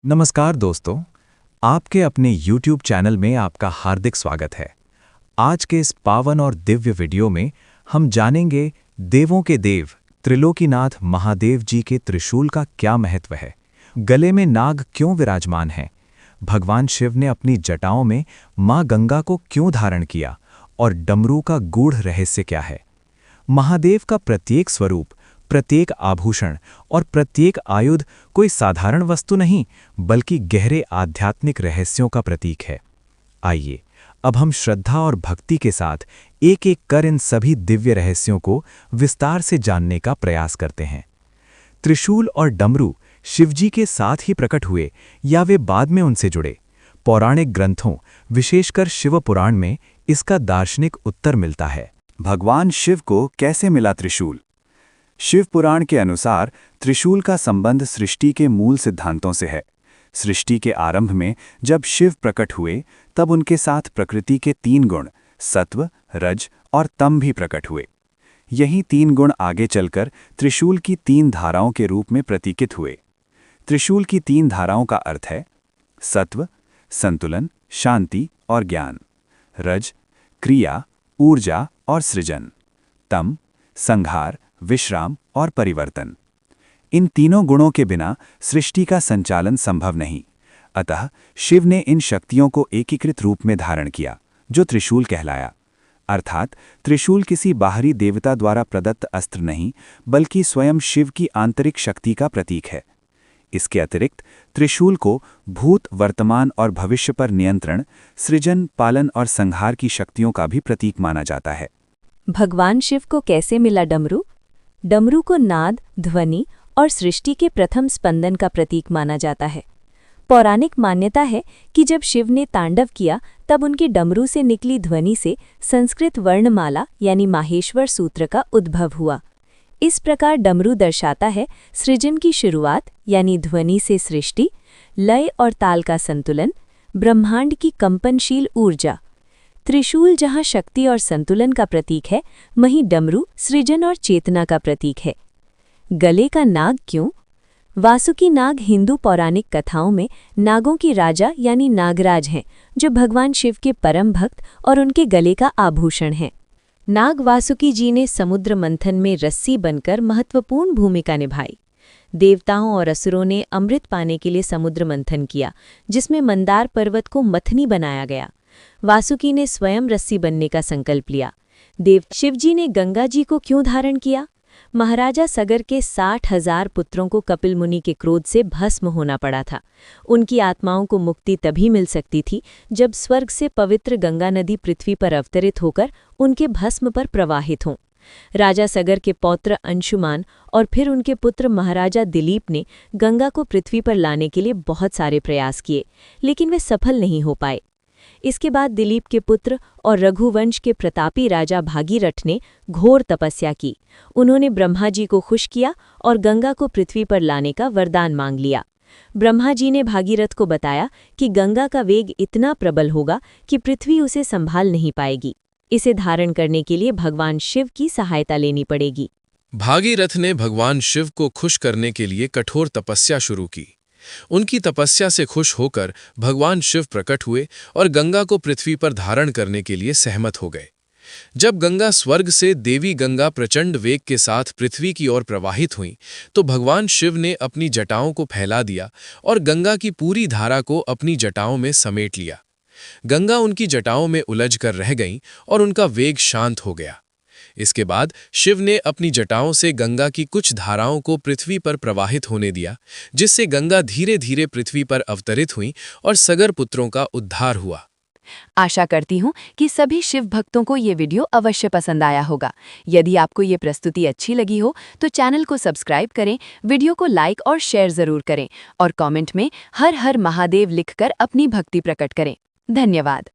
नमस्कार दोस्तों, आपके अपने YouTube चैनल में आपका हार्दिक स्वागत है। आज के इस पावन और दिव्य वीडियो में हम जानेंगे देवों के देव त्रिलोकीनाथ महादेव जी के त्रिशूल का क्या महत्व है, गले में नाग क्यों विराजमान है, भगवान शिव ने अपनी जटाओं में मां गंगा को क्यों धारण किया और डमरू का गूढ़ रहस्य क्या है। महादेव का प्रत्येक स्वरूप, प्रत्येक आभूषण और प्रत्येक आयुध कोई साधारण वस्तु नहीं, बल्कि गहरे आध्यात्मिक रहस्यों का प्रतीक है। आइए अब हम श्रद्धा और भक्ति के साथ एक एक कर इन सभी दिव्य रहस्यों को विस्तार से जानने का प्रयास करते हैं। त्रिशूल और डमरू शिवजी के साथ ही प्रकट हुए या वे बाद में उनसे जुड़े? पौराणिक ग्रंथों, विशेषकर शिव पुराण में इसका दार्शनिक उत्तर मिलता है। भगवान शिव को कैसे मिला त्रिशूल? शिव पुराण के अनुसार त्रिशूल का संबंध सृष्टि के मूल सिद्धांतों से है। सृष्टि के आरंभ में जब शिव प्रकट हुए, तब उनके साथ प्रकृति के 3 गुण सत्व, रज और तम भी प्रकट हुए। यही 3 गुण आगे चलकर त्रिशूल की 3 धाराओं के रूप में प्रतीकित हुए। त्रिशूल की 3 धाराओं का अर्थ है सत्व, संतुलन, शांति और ज्ञान; रज, क्रिया, ऊर्जा और सृजन; तम, संहार, विश्राम और परिवर्तन। इन तीनों गुणों के बिना सृष्टि का संचालन संभव नहीं। अतः शिव ने इन शक्तियों को एकीकृत रूप में धारण किया, जो त्रिशूल कहलाया। अर्थात त्रिशूल किसी बाहरी देवता द्वारा प्रदत्त अस्त्र नहीं, बल्कि स्वयं शिव की आंतरिक शक्ति का प्रतीक है। इसके अतिरिक्त त्रिशूल को भूत, वर्तमान और भविष्य पर नियंत्रण, सृजन, पालन और संहार की शक्तियों का भी प्रतीक माना जाता है। भगवान शिव को कैसे मिला डमरू? डमरू को नाद, ध्वनि और सृष्टि के प्रथम स्पंदन का प्रतीक माना जाता है। पौराणिक मान्यता है कि जब शिव ने तांडव किया, तब उनके डमरू से निकली ध्वनि से संस्कृत वर्णमाला यानी माहेश्वर सूत्र का उद्भव हुआ। इस प्रकार डमरू दर्शाता है सृजन की शुरुआत यानी ध्वनि से सृष्टि, लय और ताल का संतुलन, ब्रह्मांड की कंपनशील ऊर्जा। त्रिशूल जहाँ शक्ति और संतुलन का प्रतीक है, वहीं डमरू सृजन और चेतना का प्रतीक है। गले का नाग क्यों? वासुकी नाग हिंदू पौराणिक कथाओं में नागों की राजा यानी नागराज हैं, जो भगवान शिव के परम भक्त और उनके गले का आभूषण हैं। नाग वासुकी जी ने समुद्र मंथन में रस्सी बनकर महत्वपूर्ण भूमिका निभाई। देवताओं और असुरों ने अमृत पाने के लिए समुद्र मंथन किया, जिसमें मंदार पर्वत को मथनी बनाया गया। वासुकी ने स्वयं रस्सी बनने का संकल्प लिया। देव शिवजी ने गंगा जी को क्यों धारण किया? महाराजा सगर के 60,000 पुत्रों को कपिल मुनि के क्रोध से भस्म होना पड़ा था। उनकी आत्माओं को मुक्ति तभी मिल सकती थी जब स्वर्ग से पवित्र गंगा नदी पृथ्वी पर अवतरित होकर उनके भस्म पर प्रवाहित हों। राजा सगर के पौत्र अंशुमान और फिर उनके पुत्र महाराजा दिलीप ने गंगा को पृथ्वी पर लाने के लिए बहुत सारे प्रयास किए, लेकिन वे सफल नहीं हो पाए। इसके बाद दिलीप के पुत्र और रघुवंश के प्रतापी राजा भागीरथ ने घोर तपस्या की। उन्होंने ब्रह्मा जी को खुश किया और गंगा को पृथ्वी पर लाने का वरदान मांग लिया। ब्रह्मा जी ने भागीरथ को बताया कि गंगा का वेग इतना प्रबल होगा कि पृथ्वी उसे संभाल नहीं पाएगी। इसे धारण करने के लिए भगवान शिव की सहायता लेनी पड़ेगी। भागीरथ ने भगवान शिव को खुश करने के लिए कठोर तपस्या शुरू की। उनकी तपस्या से खुश होकर भगवान शिव प्रकट हुए और गंगा को पृथ्वी पर धारण करने के लिए सहमत हो गए। जब गंगा स्वर्ग से देवी गंगा प्रचंड वेग के साथ पृथ्वी की ओर प्रवाहित हुई, तो भगवान शिव ने अपनी जटाओं को फैला दिया और गंगा की पूरी धारा को अपनी जटाओं में समेट लिया। गंगा उनकी जटाओं में उलझ कर रह गईं और उनका वेग शांत हो गया। इसके बाद शिव ने अपनी जटाओं से गंगा की कुछ धाराओं को पृथ्वी पर प्रवाहित होने दिया, जिससे गंगा धीरे धीरे पृथ्वी पर अवतरित हुई और सगर पुत्रों का उद्धार हुआ। आशा करती हूँ कि सभी शिव भक्तों को ये वीडियो अवश्य पसंद आया होगा। यदि आपको ये प्रस्तुति अच्छी लगी हो तो चैनल को सब्सक्राइब करें, वीडियो को लाइक और शेयर ज़रूर करें और कमेंट में हर हर महादेव लिखकर अपनी भक्ति प्रकट करें। धन्यवाद।